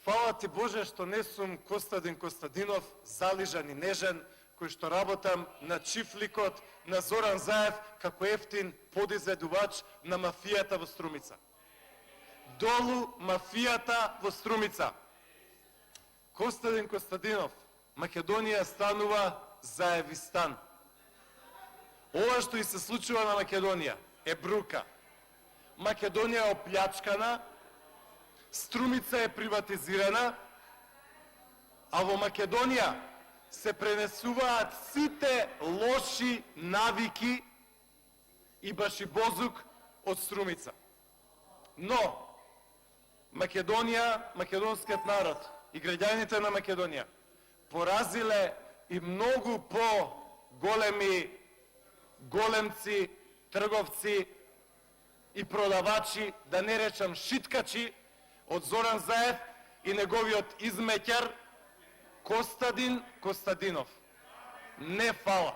Фала ти Боже што не сум Костадин Костадинов, залижан и нежен, кој што работам на чифликот на Зоран Заев како ефтин подизведувач на мафијата во Струмица. Долу мафијата во Струмица. Костадин Костадинов, Македонија станува Заевистан. Ова што и се случува на Македонија е брука. Македонија е оплячкана, Струмица е приватизирана, а во Македонија се пренесуваат сите лоши навики и башибозук од Струмица. Но Македонија, македонскиот народ и граѓаните на Македонија поразиле и многу по-големи големци, трговци и продавачи, да не речам шиткачи, од Зоран Заев и неговиот измеќар Костадин Костадинов. Не фала.